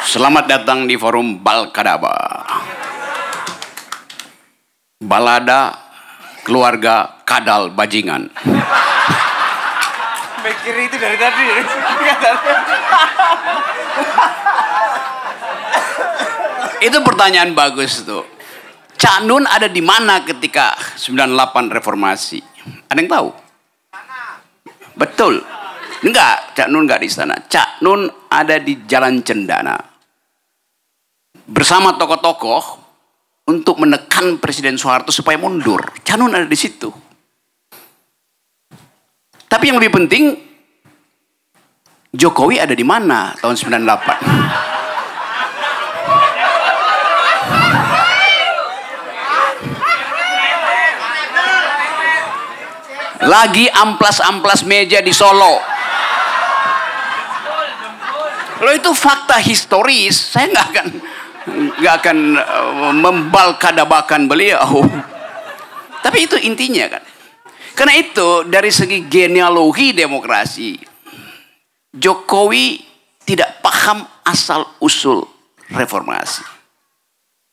Selamat datang di forum Balkadaba. Balada keluarga kadal bajingan. Mikir itu dari tadi. Itu pertanyaan bagus tuh. Cak Nun ada di mana ketika 98 reformasi? Ada yang tahu? Betul. Enggak, Cak Nun enggak di sana. Cak Nun ada di Jalan Cendana. Bersama tokoh-tokoh untuk menekan Presiden Soeharto supaya mundur. Cak Nun ada di situ. Tapi yang lebih penting, Jokowi ada di mana tahun 98? Lagi amplas-amplas meja di Solo. Loh, itu fakta historis. Saya nggak akan membalkadabakan beliau. Tapi itu intinya kan. Karena itu dari segi genealogi demokrasi, Jokowi tidak paham asal usul reformasi.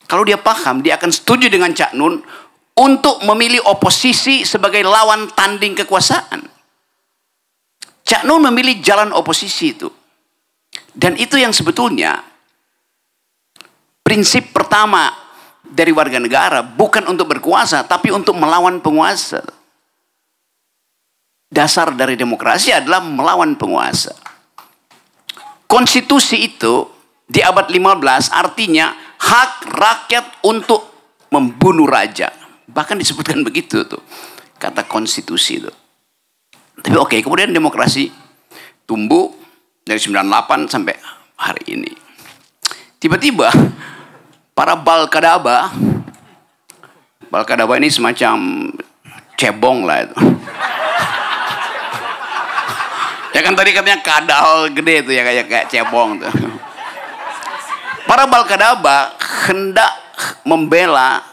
Kalau dia paham, dia akan setuju dengan Cak Nun untuk memilih oposisi sebagai lawan tanding kekuasaan. Cak Nun memilih jalan oposisi itu. Dan itu yang sebetulnya prinsip pertama dari warga negara, bukan untuk berkuasa, tapi untuk melawan penguasa. Dasar dari demokrasi adalah melawan penguasa. Konstitusi itu di abad 15 artinya hak rakyat untuk membunuh raja. Bahkan disebutkan begitu tuh kata konstitusi itu. Tapi oke, kemudian demokrasi tumbuh dari 98 sampai hari ini. Tiba-tiba para Balkadaba ini semacam cebong lah itu. Ya kan tadi katanya kadal gede tuh ya, kayak cebong tuh. Para Balkadaba hendak membela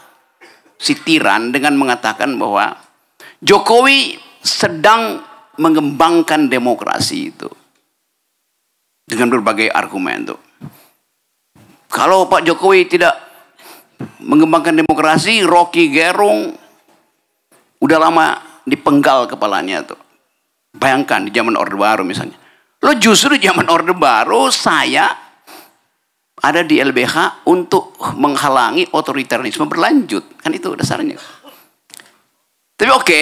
si tiran dengan mengatakan bahwa Jokowi sedang mengembangkan demokrasi itu dengan berbagai argumen tuh. Kalau Pak Jokowi tidak mengembangkan demokrasi, Rocky Gerung udah lama dipenggal kepalanya tuh. Bayangkan di zaman Orde Baru misalnya. Lo justru di zaman Orde Baru saya ada di LBH untuk menghalangi otoritarianisme berlanjut. Kan itu dasarnya. Tapi oke,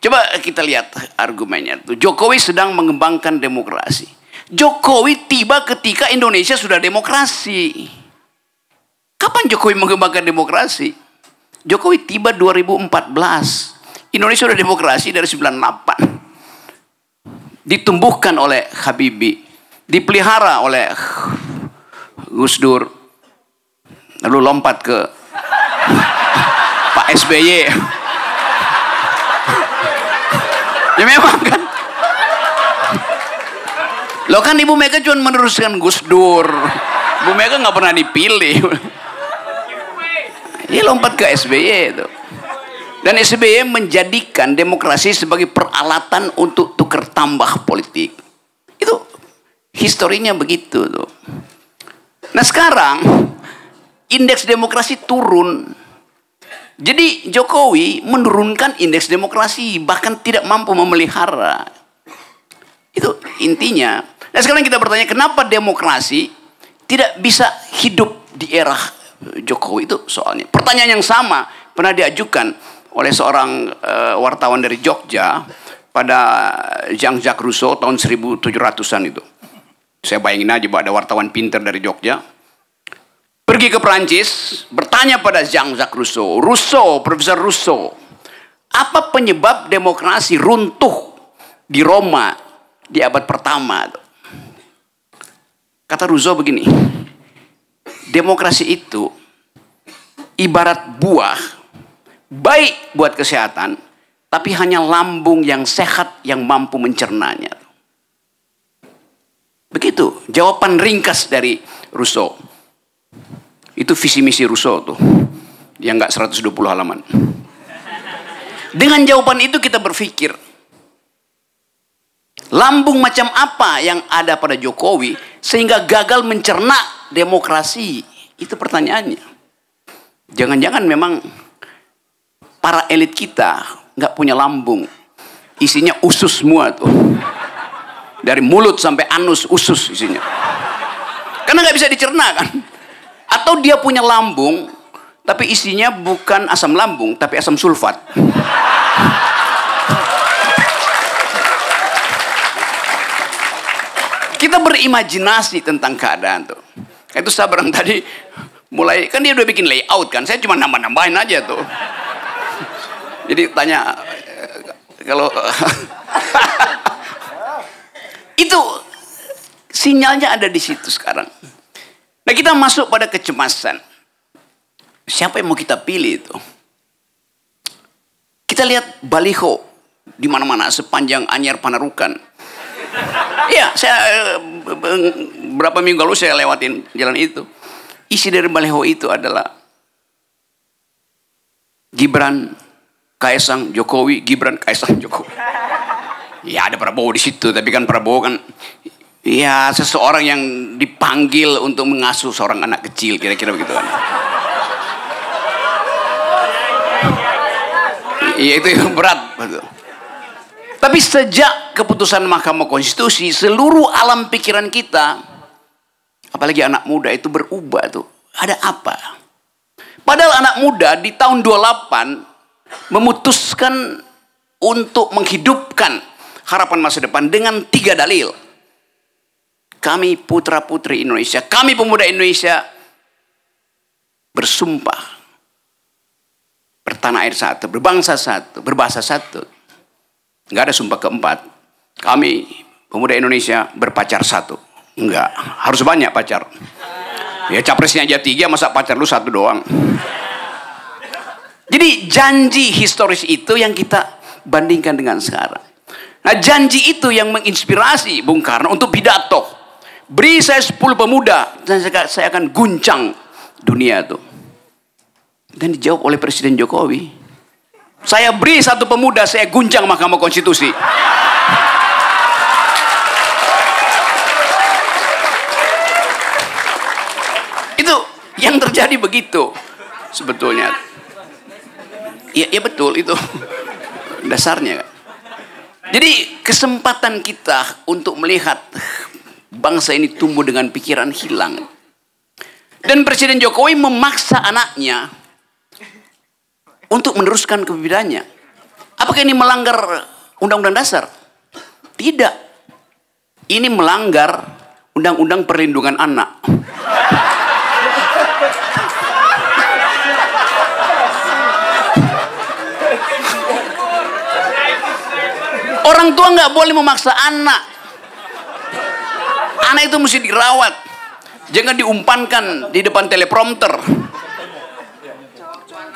coba kita lihat argumennya. Jokowi sedang mengembangkan demokrasi. Jokowi tiba ketika Indonesia sudah demokrasi. Kapan Jokowi mengembangkan demokrasi? Jokowi tiba 2014. Indonesia sudah demokrasi dari 98. Ditumbuhkan oleh Habibie. Dipelihara oleh Gus Dur. Lalu lompat ke Pak SBY. Ya memang kan. Loh kan Ibu Mega cuma meneruskan Gus Dur. Ibu Mega nggak pernah dipilih. Dia lompat ke SBY itu. Dan SBY menjadikan demokrasi sebagai peralatan untuk tukar tambah politik. Itu historinya begitu tuh. Nah sekarang indeks demokrasi turun. Jadi Jokowi menurunkan indeks demokrasi, bahkan tidak mampu memelihara. Itu intinya. Nah sekarang kita bertanya, kenapa demokrasi tidak bisa hidup di era Jokowi? Itu soalnya. Pertanyaan yang sama pernah diajukan oleh seorang wartawan dari Jogja pada Jean-Jacques Rousseau tahun 1700-an itu. Saya bayangin aja bahwa ada wartawan pintar dari Jogja pergi ke Perancis, bertanya pada Jean-Jacques Rousseau, Profesor Rousseau, apa penyebab demokrasi runtuh di Roma di abad pertama? Kata Rousseau begini, demokrasi itu ibarat buah, baik buat kesehatan, tapi hanya lambung yang sehat yang mampu mencernanya. Begitu jawaban ringkas dari Rousseau. Itu visi misi Rousseau tuh, yang nggak 120 halaman. Dengan jawaban itu kita berpikir, Lambung macam apa yang ada pada Jokowi sehingga gagal mencerna demokrasi? Itu pertanyaannya. Jangan-jangan memang para elit kita nggak punya lambung, isinya usus semua tuh, dari mulut sampai anus usus isinya, karena nggak bisa dicerna kan. Atau dia punya lambung tapi isinya bukan asam lambung tapi asam sulfat. Kita berimajinasi tentang keadaan tuh. Itu Sabrang tadi mulai, kan dia udah bikin layout kan, saya cuma nambah-nambahin aja tuh. Jadi tanya kalau itu sinyalnya ada di situ sekarang. Nah, kita masuk pada kecemasan. Siapa yang mau kita pilih itu? Kita lihat baliho di mana-mana sepanjang Anyar Panarukan. Iya, saya berapa minggu lalu saya lewatin jalan itu. Isi dari baliho itu adalah Gibran, Kaisang, Jokowi, Gibran, Kaisang, Jokowi. Ya ada Prabowo di situ, tapi kan Prabowo kan ya seseorang yang dipanggil untuk mengasuh seorang anak kecil, kira-kira begitu kan. Iya itu yang berat, betul. Tapi sejak keputusan Mahkamah Konstitusi, seluruh alam pikiran kita, apalagi anak muda itu berubah tuh. Ada apa? Padahal anak muda di tahun 28 memutuskan untuk menghidupkan harapan masa depan dengan 3 dalil. Kami putra-putri Indonesia, kami pemuda Indonesia bersumpah bertanah air satu, berbangsa satu, berbahasa satu. Nggak ada sumpah keempat. Kami pemuda Indonesia berpacar satu. Enggak, harus banyak pacar. Ya capresnya aja 3, masa pacar lu 1 doang. Jadi janji historis itu yang kita bandingkan dengan sekarang. Nah janji itu yang menginspirasi Bung Karno untuk pidato. Beri saya 10 pemuda dan saya akan guncang dunia itu. Dan dijawab oleh Presiden Jokowi. Saya beri 1 pemuda, saya guncang Mahkamah Konstitusi. Itu yang terjadi begitu sebetulnya. Ya betul itu dasarnya. Jadi kesempatan kita untuk melihat bangsa ini tumbuh dengan pikiran hilang. Dan Presiden Jokowi memaksa anaknya untuk meneruskan kepemimpinannya. Apakah ini melanggar Undang-Undang Dasar? Tidak. Ini melanggar Undang-Undang Perlindungan Anak. Orang tua nggak boleh memaksa anak. Anak itu mesti dirawat. Jangan diumpankan di depan teleprompter.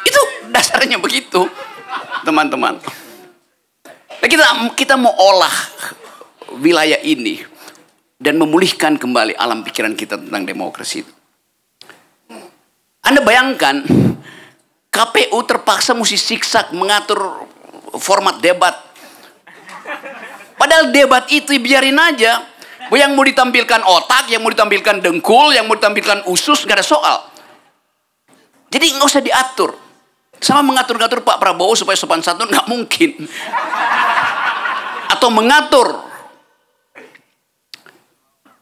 Itu dasarnya begitu, teman-teman. Nah, kita mau olah wilayah ini dan memulihkan kembali alam pikiran kita tentang demokrasi itu. Anda bayangkan KPU terpaksa mesti siksak mengatur format debat. Padahal debat itu biarin aja. Yang mau ditampilkan otak, yang mau ditampilkan dengkul, yang mau ditampilkan usus, nggak ada soal. Jadi nggak usah diatur. Sama mengatur-ngatur Pak Prabowo supaya sopan santun nggak mungkin. Atau mengatur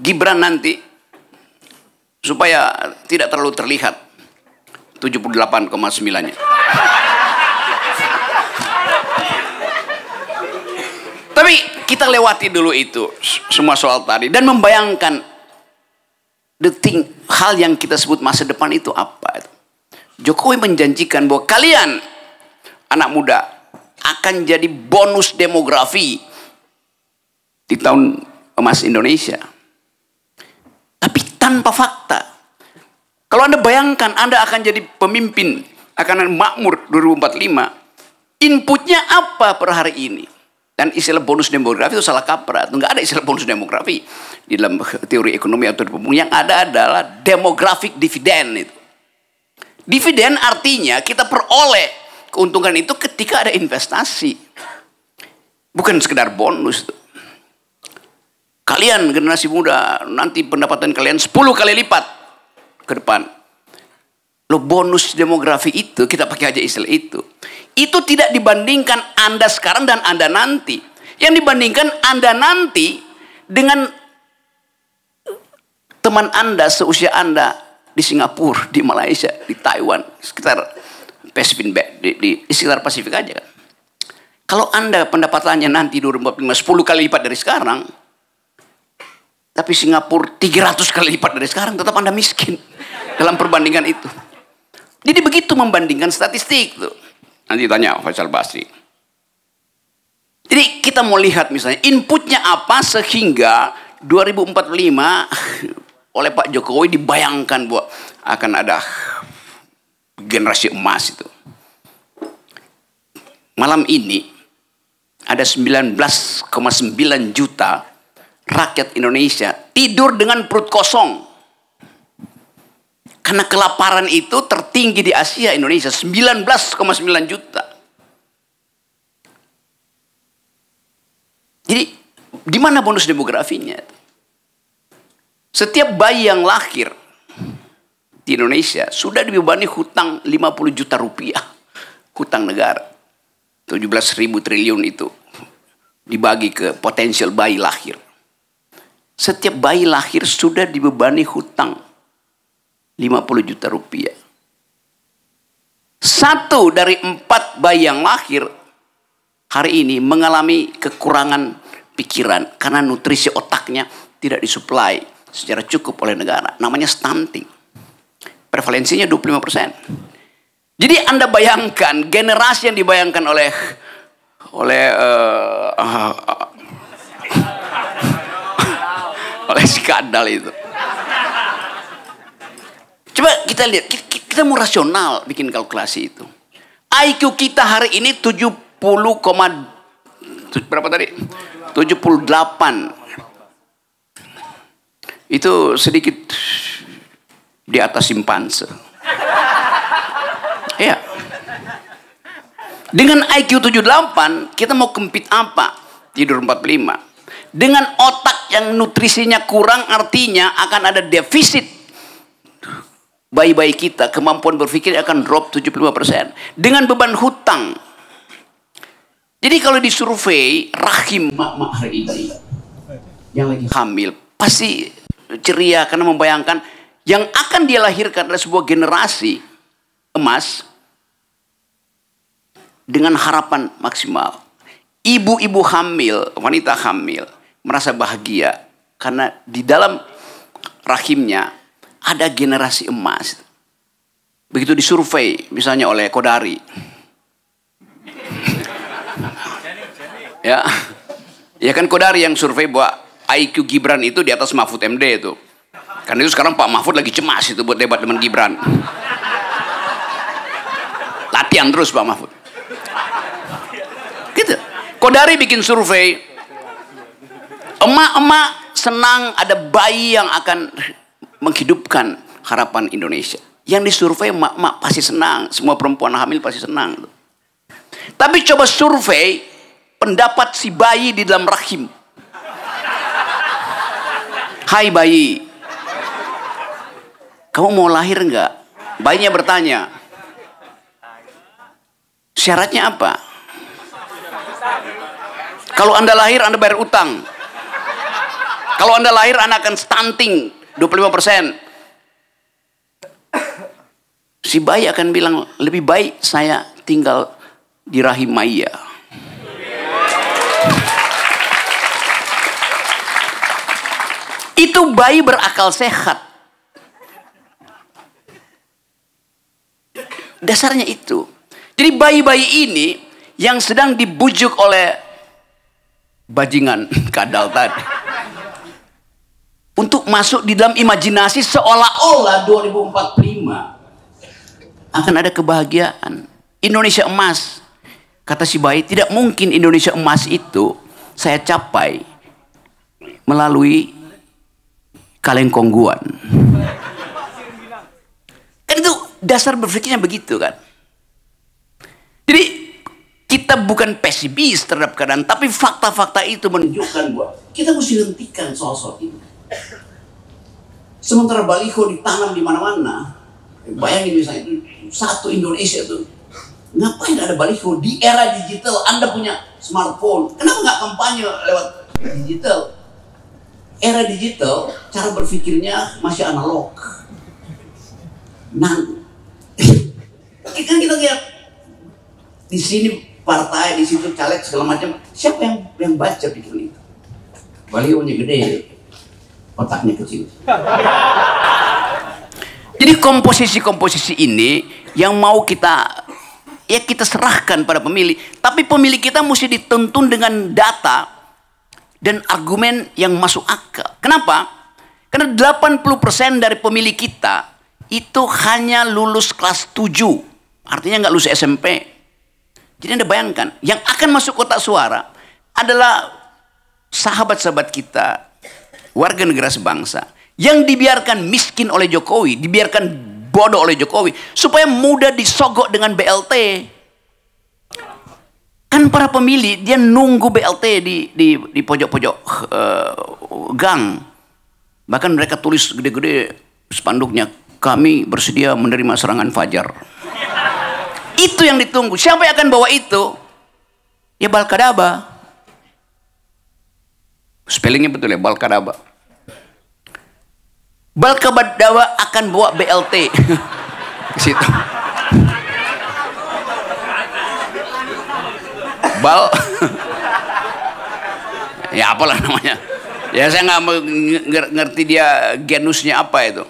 Gibran nanti supaya tidak terlalu terlihat 78,9-nya. Tapi kita lewati dulu itu semua soal tadi dan membayangkan hal yang kita sebut masa depan itu apa. Jokowi menjanjikan bahwa kalian anak muda akan jadi bonus demografi di tahun emas Indonesia. Tapi tanpa fakta. Kalau Anda bayangkan Anda akan jadi pemimpin, akan makmur 2045, inputnya apa per hari ini? Dan istilah bonus demografi itu salah kaprah. Nggak ada istilah bonus demografi di dalam teori ekonomi atau pembangunan. Yang ada adalah demographic dividend itu. Dividen artinya kita peroleh keuntungan itu ketika ada investasi. Bukan sekedar bonus. Kalian generasi muda, nanti pendapatan kalian 10 kali lipat ke depan. Lo bonus demografi itu, kita pakai aja istilah itu. Itu tidak dibandingkan Anda sekarang dan Anda nanti. Yang dibandingkan Anda nanti dengan teman Anda seusia Anda di Singapura, di Malaysia, di Taiwan, sekitar Pasifik, di sekitar Pasifik aja kan. Kalau Anda pendapatannya nanti 2045 10 kali lipat dari sekarang, tapi Singapura 300 kali lipat dari sekarang, tetap Anda miskin dalam perbandingan itu. Jadi begitu membandingkan statistik tuh. Nanti tanya Faisal Basri. Jadi kita mau lihat misalnya inputnya apa sehingga 2045 oleh Pak Jokowi dibayangkan bahwa akan ada generasi emas itu. Malam ini ada 19,9 juta rakyat Indonesia tidur dengan perut kosong. Karena kelaparan itu tertinggi di Asia, Indonesia 19,9 juta. Jadi di mana bonus demografinya? Setiap bayi yang lahir di Indonesia sudah dibebani hutang 50 juta rupiah. Hutang negara. 17.000 triliun itu dibagi ke potensial bayi lahir. Setiap bayi lahir sudah dibebani hutang 50 juta rupiah. 1 dari 4 bayi yang lahir hari ini mengalami kekurangan pikiran karena nutrisi otaknya tidak disuplai secara cukup oleh negara. Namanya stunting. Prevalensinya 25%. Jadi Anda bayangkan generasi yang dibayangkan oleh si Kadal itu. Coba kita lihat, kita mau rasional bikin kalkulasi itu. IQ kita hari ini 70, berapa tadi? 78. Itu sedikit di atas simpanse. Ya. Dengan IQ 78, kita mau compete apa? Tidur 45. Dengan otak yang nutrisinya kurang, artinya akan ada defisit. Bayi-bayi kita, kemampuan berpikir akan drop 75%. Dengan beban hutang. Jadi kalau disurvei, rahim mak-mak hari ini yang lagi hamil, pasti ceria karena membayangkan yang akan dia lahirkan adalah sebuah generasi emas dengan harapan maksimal. Ibu-ibu hamil, wanita hamil, merasa bahagia karena di dalam rahimnya ada generasi emas. Begitu disurvei misalnya oleh Kodari. Ya. Ya kan Kodari yang survei bahwa IQ Gibran itu di atas Mahfud MD itu. Karena itu sekarang Pak Mahfud lagi cemas itu buat debat dengan Gibran. Latihan terus Pak Mahfud. Gitu. Kodari bikin survei. Emak-emak senang ada bayi yang akan menghidupkan harapan Indonesia. Yang disurvei emak-emak pasti senang. Semua perempuan hamil pasti senang. Tapi coba survei pendapat si bayi di dalam rahim. Hai bayi, kamu mau lahir enggak? Bayinya bertanya. Syaratnya apa? Kalau Anda lahir, Anda bayar utang. Kalau Anda lahir, Anda akan stunting 25%. Si bayi akan bilang, lebih baik saya tinggal di rahim Maya. Itu bayi berakal sehat. Dasarnya itu. Jadi bayi-bayi ini yang sedang dibujuk oleh bajingan Kadal tadi untuk masuk di dalam imajinasi seolah-olah 2045 akan ada kebahagiaan. Indonesia emas. Kata si bayi, tidak mungkin Indonesia emas itu saya capai melalui kaleng kongguan. Kan itu dasar berpikirnya begitu kan. Jadi kita kita bukan pesimis terhadap keadaan, tapi fakta-fakta itu menunjukkan bahwa kita mesti hentikan soal-soal ini. Sementara baliho ditanam di mana-mana, bayangin misalnya itu satu Indonesia tuh, ngapain ada baliho di era digital? Anda punya smartphone, kenapa nggak kampanye lewat digital? Era digital, cara berpikirnya masih analog. Nah, kan kita lihat di sini partai, di situ caleg segala macam. Siapa yang baca pikiran itu? Balihonya gede, otaknya kecil. Jadi komposisi-komposisi ini yang mau kita serahkan pada pemilih. Tapi pemilih kita mesti dituntun dengan data dan argumen yang masuk akal. Kenapa? Karena 80% dari pemilih kita itu hanya lulus kelas 7. Artinya nggak lulus SMP. Jadi Anda bayangkan, yang akan masuk kotak suara adalah sahabat-sahabat kita, warga negara sebangsa, yang dibiarkan miskin oleh Jokowi, dibiarkan bodoh oleh Jokowi, supaya mudah disogok dengan BLT. Kan para pemilih, dia nunggu BLT di pojok-pojok gang. Bahkan mereka tulis gede-gede spanduknya, kami bersedia menerima serangan fajar. Itu yang ditunggu. Siapa yang akan bawa itu? Ya Balkadaba. Spellingnya betul ya, Balkadaba. Balkadaba akan bawa BLT ke situ. Ya apalah namanya. Ya saya nggak ngerti dia genusnya apa itu.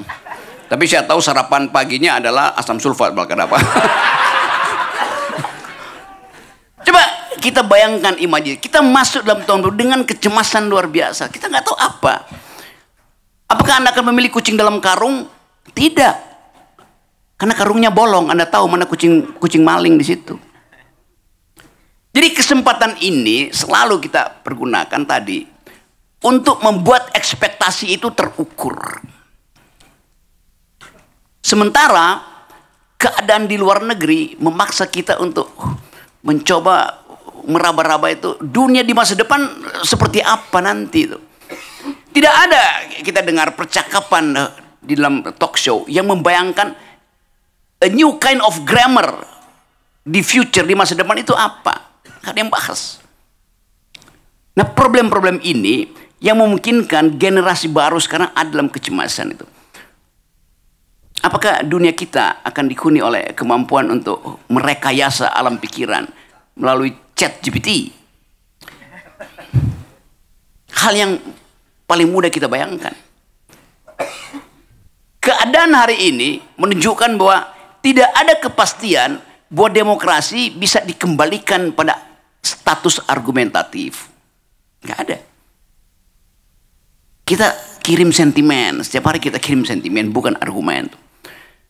Tapi saya tahu sarapan paginya adalah asam sulfat Balkadaba. Coba kita bayangkan, imajinasi kita masuk dalam tahun baru dengan kecemasan luar biasa. Kita nggak tahu apa. Apakah Anda akan memilih kucing dalam karung? Tidak. Karena karungnya bolong, Anda tahu mana kucing maling di situ. Jadi kesempatan ini selalu kita pergunakan tadi untuk membuat ekspektasi itu terukur. Sementara keadaan di luar negeri memaksa kita untuk mencoba meraba-raba itu dunia di masa depan seperti apa nanti itu. Tidak ada kita dengar percakapan di dalam talk show yang membayangkan a new kind of grammar di future, di masa depan itu apa. Gak ada yang bahas. Nah problem-problem ini yang memungkinkan generasi baru sekarang ada dalam kecemasan itu. Apakah dunia kita akan dihuni oleh kemampuan untuk merekayasa alam pikiran melalui chat GPT? Hal yang paling mudah kita bayangkan. Keadaan hari ini menunjukkan bahwa tidak ada kepastian bahwa demokrasi bisa dikembalikan pada status argumentatif. Nggak ada. Kita kirim sentimen, setiap hari kita kirim sentimen, bukan argumen.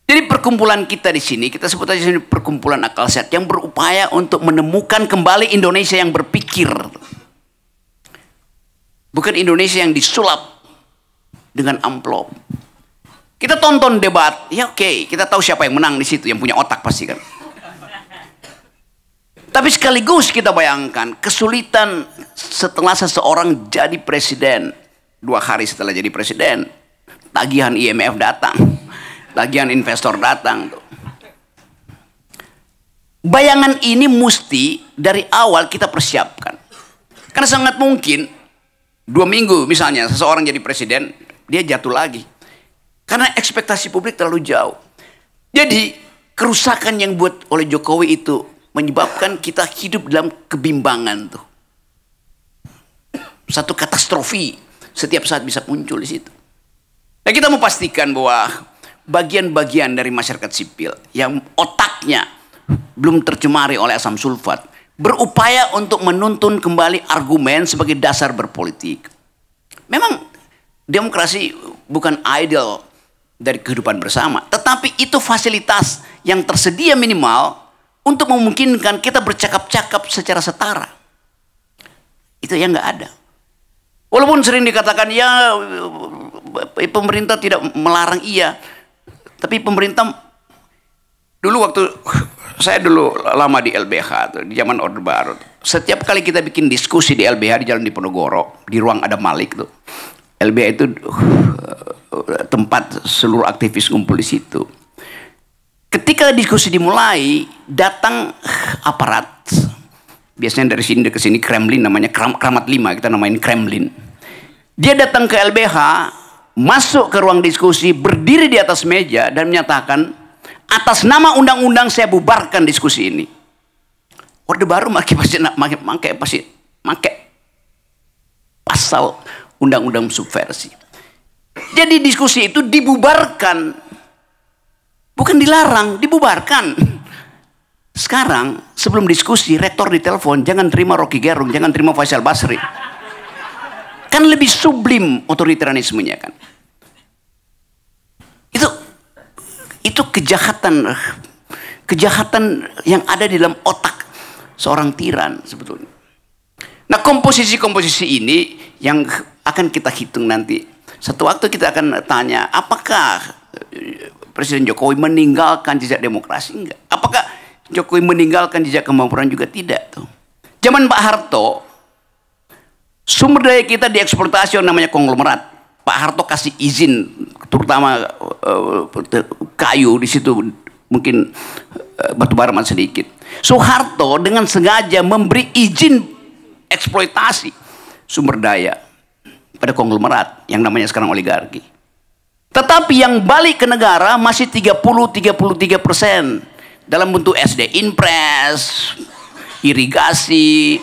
Jadi perkumpulan kita di sini, kita sebut aja perkumpulan akal sehat yang berupaya untuk menemukan kembali Indonesia yang berpikir. Bukan Indonesia yang disulap dengan amplop. Kita tonton debat, ya oke, kita tahu siapa yang menang di situ, yang punya otak pasti kan. Tapi sekaligus kita bayangkan kesulitan setelah seseorang jadi presiden. 2 hari setelah jadi presiden, tagihan IMF datang, tagihan investor datang. Bayangan ini mesti dari awal kita persiapkan. Karena sangat mungkin 2 minggu misalnya seseorang jadi presiden, dia jatuh lagi. Karena ekspektasi publik terlalu jauh. Jadi kerusakan yang buat oleh Jokowi itu menyebabkan kita hidup dalam kebimbangan tuh. Satu katastrofi setiap saat bisa muncul di situ. Nah, kita mau pastikan bahwa bagian-bagian dari masyarakat sipil yang otaknya belum tercemari oleh asam sulfat berupaya untuk menuntun kembali argumen sebagai dasar berpolitik. Memang demokrasi bukan ideal dari kehidupan bersama, tetapi itu fasilitas yang tersedia minimal untuk memungkinkan kita bercakap-cakap secara setara. Itu yang nggak ada. Walaupun sering dikatakan ya pemerintah tidak melarang, iya, tapi pemerintah dulu waktu saya dulu lama di LBH tuh, di zaman Orde Baru. Setiap kali kita bikin diskusi di LBH di Jalan Diponegoro, di ruang Adam Malik tuh. LBH itu tempat seluruh aktivis ngumpul di situ. Ketika diskusi dimulai, datang aparat. Biasanya dari sini ke sini Kremlin, namanya Kramat 5, kita namain Kremlin. Dia datang ke LBH, masuk ke ruang diskusi, berdiri di atas meja dan menyatakan, atas nama undang-undang saya bubarkan diskusi ini. Orde Baru pakai pasal undang-undang subversi. Jadi diskusi itu dibubarkan, bukan dilarang, dibubarkan. Sekarang sebelum diskusi, rektor ditelepon, jangan terima Rocky Gerung, jangan terima Faisal Basri. Kan lebih sublim otoritarianismenya kan. Itu kejahatan yang ada di dalam otak seorang tiran sebetulnya. Nah, komposisi-komposisi ini yang akan kita hitung nanti. Satu waktu kita akan tanya, apakah Presiden Jokowi meninggalkan jejak demokrasi? Enggak. Apakah Jokowi meninggalkan jejak kemampuan? Juga tidak. Tuh. Zaman Pak Harto, sumber daya kita dieksploitasi yang namanya konglomerat. Pak Harto kasih izin, terutama kayu di situ, mungkin batu bara masih sedikit. Soeharto dengan sengaja memberi izin eksploitasi sumber daya pada konglomerat yang namanya sekarang oligarki. Tetapi yang balik ke negara masih 33% dalam bentuk SD Impres, irigasi,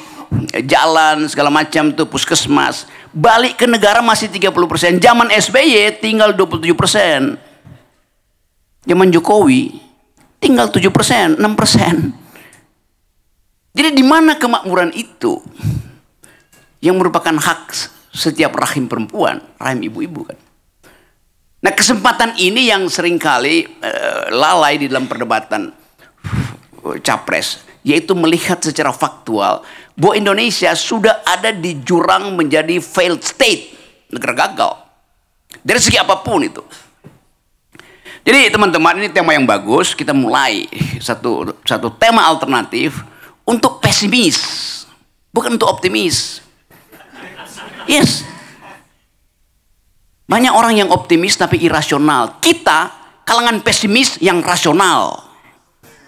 jalan segala macam tuh, puskesmas. Balik ke negara masih 30%. Zaman SBY tinggal 27%. Zaman Jokowi tinggal 7%, 6%. Jadi di mana kemakmuran itu yang merupakan hak setiap rahim perempuan, rahim ibu-ibu kan. Nah, kesempatan ini yang seringkali lalai di dalam perdebatan capres, yaitu melihat secara faktual bahwa Indonesia sudah ada di jurang menjadi failed state, negara gagal dari segi apapun itu. Jadi teman-teman, ini tema yang bagus. Kita mulai satu tema alternatif untuk pesimis, bukan untuk optimis. Yes, banyak orang yang optimis tapi irasional. Kita kalangan pesimis yang rasional.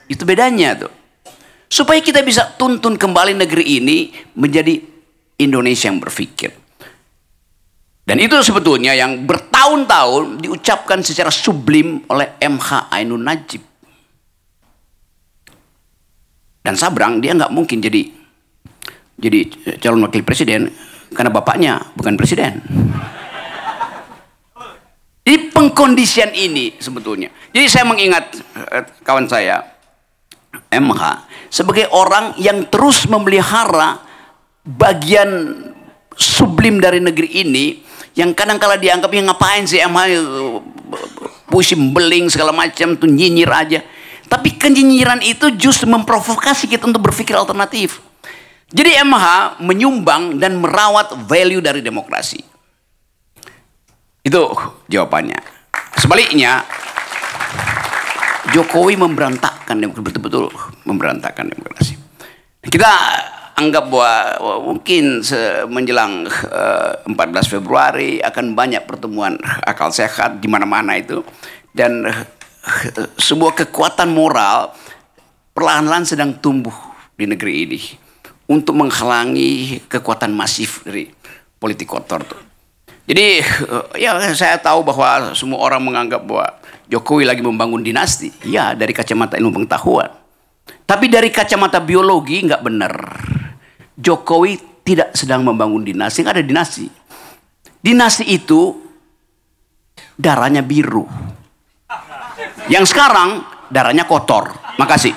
Itu bedanya tuh. Supaya kita bisa tuntun kembali negeri ini menjadi Indonesia yang berpikir. Dan itu sebetulnya yang bertahun-tahun diucapkan secara sublim oleh MH Ainun Najib. Dan Sabrang dia nggak mungkin jadi calon wakil presiden karena bapaknya bukan presiden. Di pengkondisian ini sebetulnya. Jadi saya mengingat kawan saya MH sebagai orang yang terus memelihara bagian sublim dari negeri ini yang kadang-kala dianggapnya ngapain sih MH puisi beling segala macam tuh, nyinyir aja. Tapi kenyinyiran itu justru memprovokasi kita untuk berpikir alternatif. Jadi MH menyumbang dan merawat value dari demokrasi. Itu jawabannya. Sebaliknya Jokowi memberantakkan demokrasi, betul-betul memberantakkan demokrasi. Kita anggap bahwa mungkin menjelang 14 Februari akan banyak pertemuan akal sehat di mana-mana itu, dan sebuah kekuatan moral perlahan-lahan sedang tumbuh di negeri ini untuk menghalangi kekuatan masif dari politik kotor tuh. Jadi ya saya tahu bahwa semua orang menganggap bahwa Jokowi lagi membangun dinasti. Ya, dari kacamata ilmu pengetahuan. Tapi dari kacamata biologi nggak benar. Jokowi tidak sedang membangun dinasti, nggak ada dinasti. Dinasti itu darahnya biru. Yang sekarang darahnya kotor. Makasih.